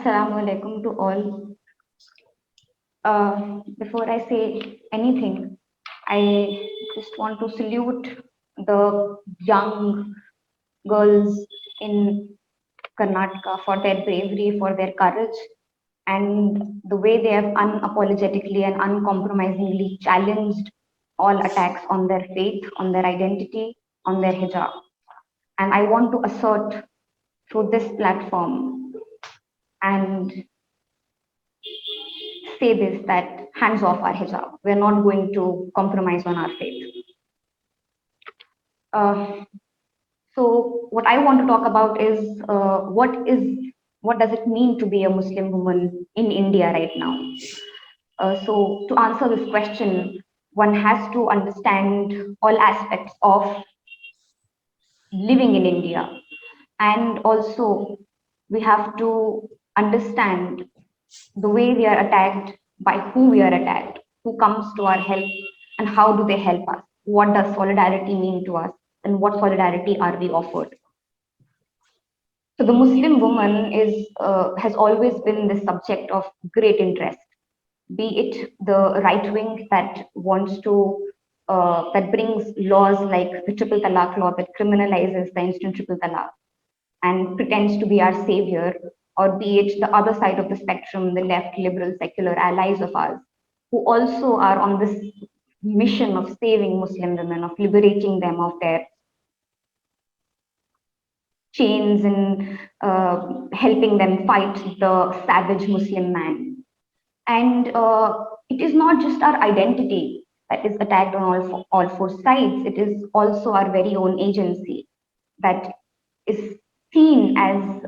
Assalamu alaikum to all. Before I say anything, I just want to salute the young girls in Karnataka for their bravery, for their courage, and the way they have unapologetically and uncompromisingly challenged all attacks on their faith, on their identity, on their hijab. And I want to assert through this platform and say this, that hands off our hijab. We're not going to compromise on our faith. Uh, so what I want to talk about is what does it mean to be a Muslim woman in India right now? So to answer this question, one has to understand all aspects of living in India, and also we have to understand the way we are attacked, by who we are attacked, who comes to our help, and how do they help us? What does solidarity mean to us? And what solidarity are we offered? So the Muslim woman has always been the subject of great interest, be it the right wing that wants to that brings laws like the triple talaq law that criminalizes the instant triple talaq and pretends to be our savior, or be it the other side of the spectrum, the left, liberal, secular allies of ours, who also are on this mission of saving Muslim women, of liberating them of their chains and helping them fight the savage Muslim man. And it is not just our identity that is attacked on all four sides, it is also our very own agency that is seen as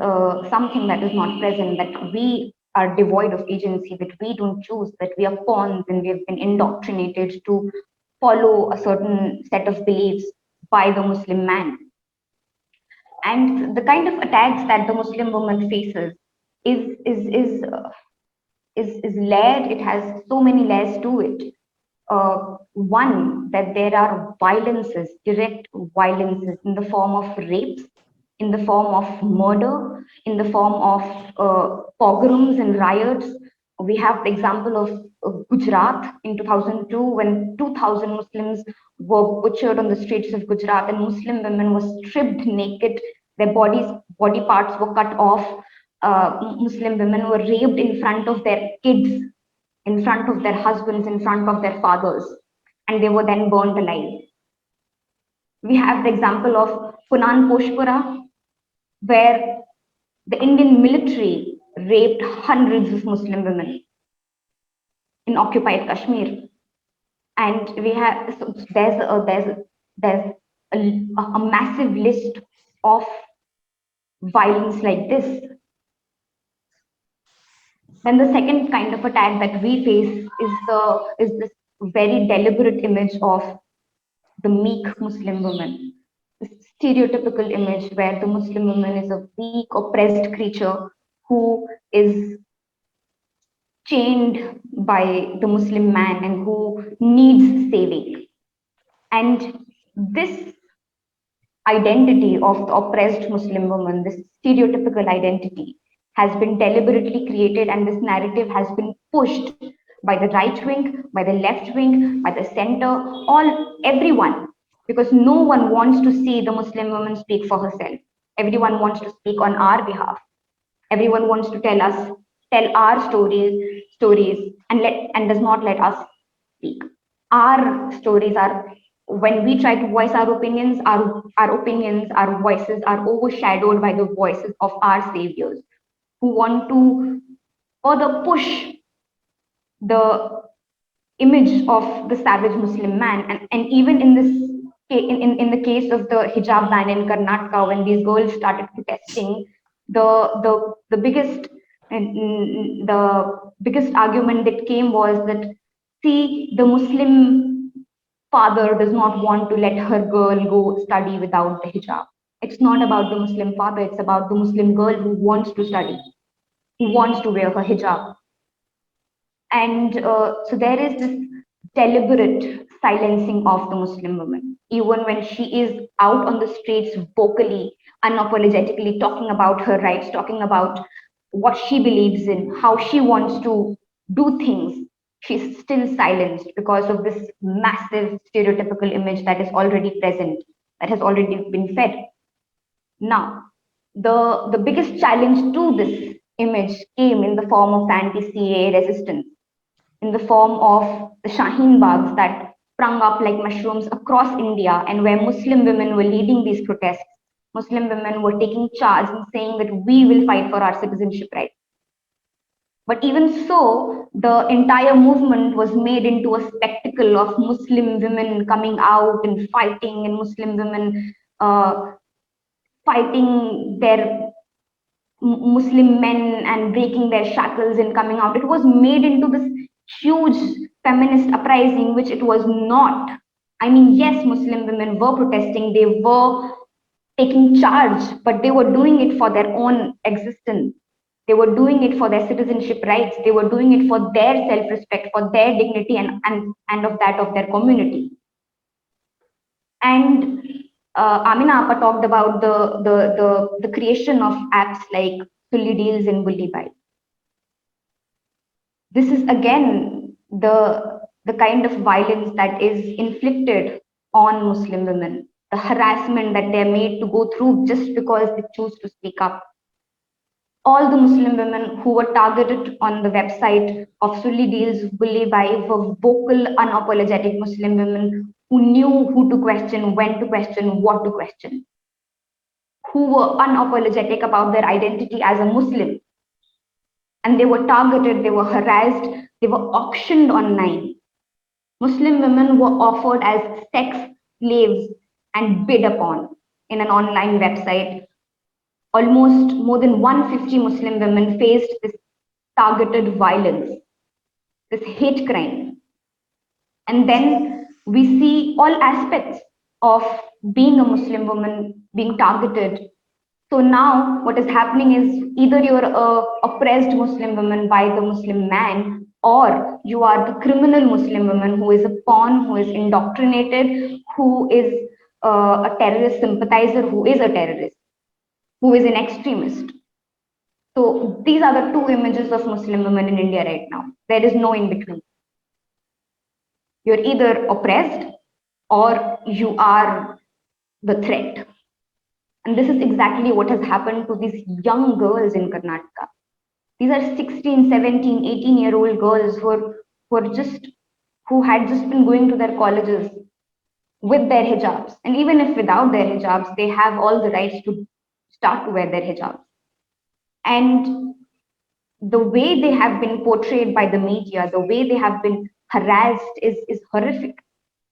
something that is not present, that we are devoid of agency, that we don't choose, that we are pawns and we have been indoctrinated to follow a certain set of beliefs by the Muslim man. And the kind of attacks that the Muslim woman faces is is is uh, is layered. It has so many layers to it. One, that there are violences, direct violences in the form of rapes, in the form of murder, in the form of pogroms and riots. We have the example of Gujarat in 2002, when 2,000 Muslims were butchered on the streets of Gujarat, and Muslim women were stripped naked, their body parts were cut off. Muslim women were raped in front of their kids, in front of their husbands, in front of their fathers, and they were then burned alive. We have the example of Punan Poshpura, where the Indian military raped hundreds of Muslim women in occupied Kashmir. And we have, so there's a massive list of violence like this. Then the second kind of attack that we face is this very deliberate image of the meek Muslim woman, this stereotypical image where the Muslim woman is a weak, oppressed creature who is chained by the Muslim man and who needs saving. And this identity of the oppressed Muslim woman, this stereotypical identity, has been deliberately created, and this narrative has been pushed by the right wing, by the left wing, by the center, everyone, because no one wants to see the Muslim woman speak for herself. Everyone wants to speak on our behalf. Everyone wants to tell our stories, and does not let us speak. Our stories are, when we try to voice our opinions, our voices are overshadowed by the voices of our saviors, who want to further push the image of the savage Muslim man. And even in this in the case of the hijab ban in Karnataka, when these girls started protesting, the biggest argument that came was that, see, the Muslim father does not want to let her girl go study without the hijab. It's not about the Muslim father, it's about the Muslim girl who wants to study, who wants to wear her hijab. And so there is this deliberate silencing of the Muslim woman, even when she is out on the streets vocally, unapologetically talking about her rights, talking about what she believes in, how she wants to do things, she's still silenced because of this massive stereotypical image that is already present, that has already been fed. Now, the biggest challenge to this image came in the form of anti-CAA resistance, in the form of the Shaheen Bags that sprung up like mushrooms across India, and where Muslim women were leading these protests. Muslim women were taking charge and saying that we will fight for our citizenship rights. But even so, the entire movement was made into a spectacle of Muslim women coming out and fighting, and Muslim women fighting their Muslim men and breaking their shackles and coming out. It was made into this huge feminist uprising, which it was not. I mean, yes, Muslim women were protesting, they were taking charge, but they were doing it for their own existence. They were doing it for their citizenship rights. They were doing it for their self-respect, for their dignity, and of that of their community. And Amina Appa talked about the creation of apps like Sully Deals and Bully Buy. This is again the kind of violence that is inflicted on Muslim women, the harassment that they're made to go through just because they choose to speak up. All the Muslim women who were targeted on the website of Sully Deals, Bully Buy were vocal, unapologetic Muslim women who knew who to question, when to question, what to question, who were unapologetic about their identity as a Muslim. And they were targeted, they were harassed, they were auctioned online. Muslim women were offered as sex slaves and bid upon in an online website. Almost more than 150 Muslim women faced this targeted violence, this hate crime. And then we see all aspects of being a Muslim woman being targeted. So now what is happening is either you're a oppressed Muslim woman by the Muslim man, or you are the criminal Muslim woman who is a pawn, who is indoctrinated, who is a terrorist sympathizer, who is a terrorist, who is an extremist. So these are the two images of Muslim women in India right now. There is no in between. You're either oppressed or you are the threat. And this is exactly what has happened to these young girls in Karnataka. These are 16, 17, 18-year-old girls who had just been going to their colleges with their hijabs. And even if without their hijabs, they have all the rights to start to wear their hijabs. And the way they have been portrayed by the media, the way they have been harassed is horrific.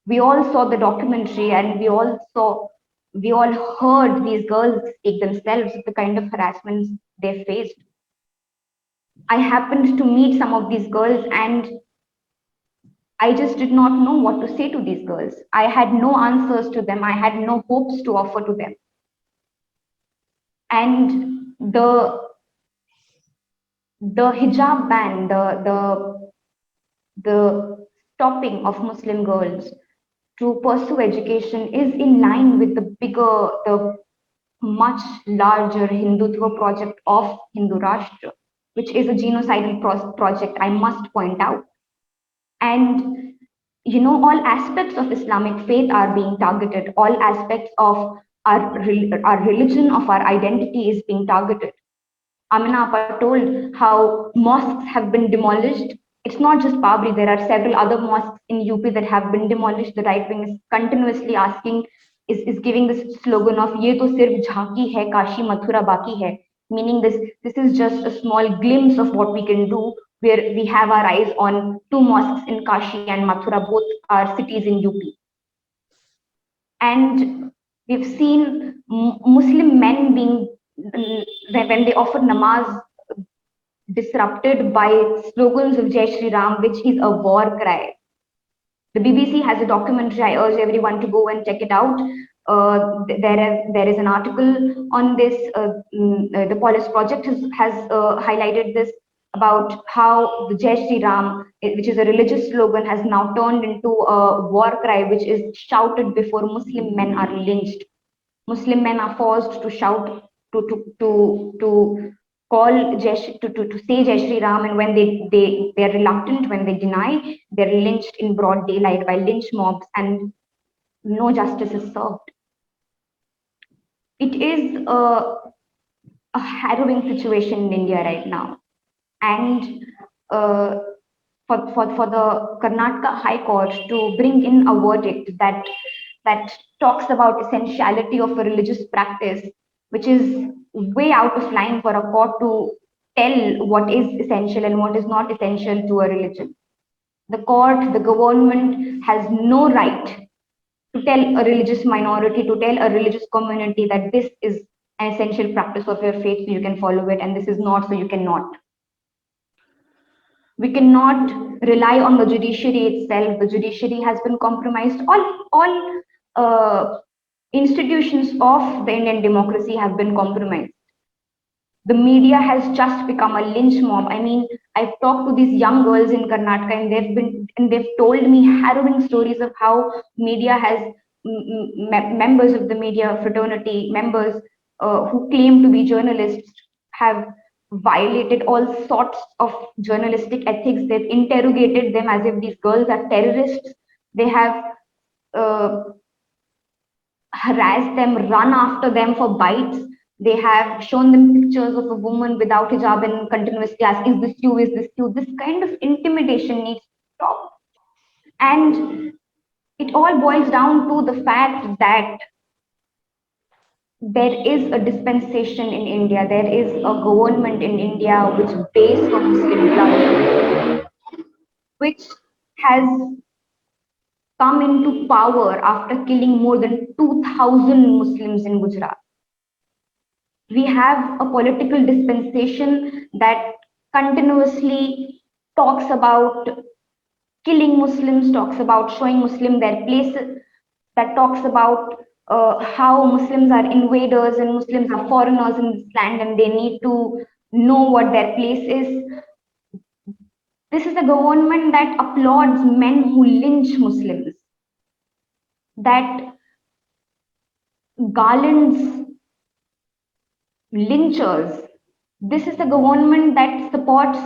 We all saw the documentary, and we all heard these girls speak themselves the kind of harassments they faced. I happened to meet some of these girls, and I just did not know what to say to these girls. I had no answers to them. I had no hopes to offer to them. And the hijab ban, the stopping of Muslim girls to pursue education is in line with the much larger Hindutva project of Hindu Rashtra, which is a genocidal project, I must point out. And all aspects of Islamic faith are being targeted. All aspects of our religion, of our identity is being targeted. Amina Appa told how mosques have been demolished. It's not just Babri, there are several other mosques in UP that have been demolished. The right wing is continuously asking, is giving this slogan of Ye to sirf jhanki hai, Kashi Mathura baki hai, meaning this is just a small glimpse of what we can do, where we have our eyes on two mosques in Kashi and Mathura, both are cities in UP. And we've seen Muslim men being, when they offer namaz, disrupted by slogans of Jai Shri Ram, which is a war cry. The BBC has a documentary. I urge everyone to go and check it out. There is an article on this. The Police Project has highlighted this, about how the Jai Shri Ram, which is a religious slogan, has now turned into a war cry, which is shouted before Muslim men are lynched. Muslim men are forced to shout to call to say Jai Shri Ram, and when they're reluctant, when they deny, they're lynched in broad daylight by lynch mobs, and no justice is served. It is a harrowing situation in India right now, and uh, for the Karnataka High Court to bring in a verdict that talks about essentiality of a religious practice, which is way out of line for a court to tell what is essential and what is not essential to a religion. The court, the government has no right to tell a religious minority, to tell a religious community that this is an essential practice of your faith, so you can follow it, and this is not, so you cannot. We cannot rely on the judiciary itself. The judiciary has been compromised. All institutions of the Indian democracy have been compromised. The media has just become a lynch mob. I mean, I've talked to these young girls in Karnataka, and they've told me harrowing stories of how media has members of the media fraternity, members who claim to be journalists, have violated all sorts of journalistic ethics. They've interrogated them as if these girls are terrorists. They have uh, harassed them, run after them for bites. They have shown them pictures of a woman without hijab and continuously ask, is this you? Is this you? This kind of intimidation needs to stop. And it all boils down to the fact that there is a dispensation in India, there is a government in India which pays for Muslim blood, which has come into power after killing more than 2,000 Muslims in Gujarat. We have a political dispensation that continuously talks about killing Muslims, talks about showing Muslim their place, that talks about how Muslims are invaders and Muslims are foreigners in this land and they need to know what their place is. This is a government that applauds men who lynch Muslims, that garlands lynchers. This is a government that supports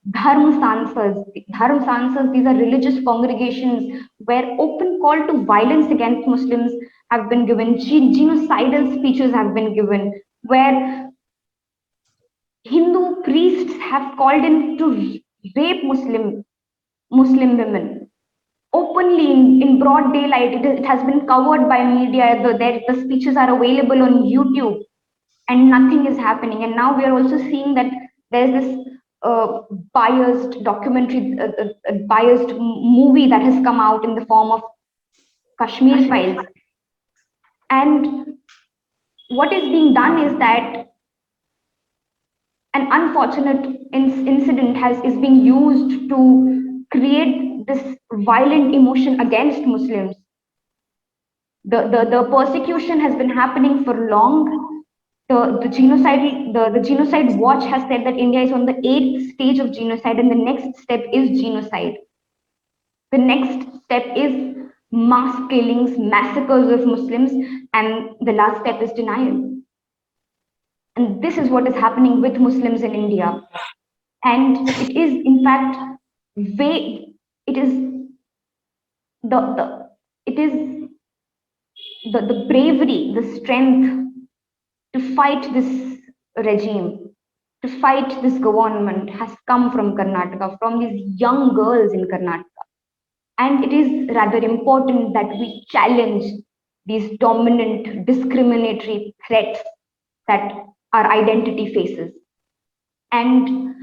dharma sansas. Dharma sansas, these are religious congregations where open call to violence against Muslims have been given, genocidal speeches have been given, where Hindu priests have called in to rape Muslim women openly in broad daylight. It has been covered by media. The speeches are available on YouTube, and nothing is happening. And now we are also seeing that there's this biased documentary, biased movie that has come out in the form of Kashmir Files. And what is being done is that an unfortunate incident is being used to create this violent emotion against Muslims. The persecution has been happening for long. The genocide watch has said that India is on the 8th stage of genocide, and the next step is genocide. The next step is mass killings, massacres of Muslims, and the last step is denial. And this is what is happening with Muslims in India. And it is, in fact, it is the bravery, the strength to fight this regime, to fight this government has come from Karnataka, from these young girls in Karnataka. And it is rather important that we challenge these dominant, discriminatory threats that our identity faces. And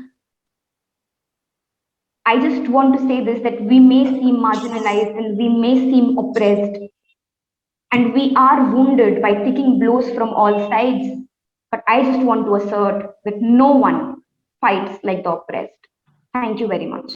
I just want to say this, that we may seem marginalized and we may seem oppressed, and we are wounded by taking blows from all sides. But I just want to assert that no one fights like the oppressed. Thank you very much.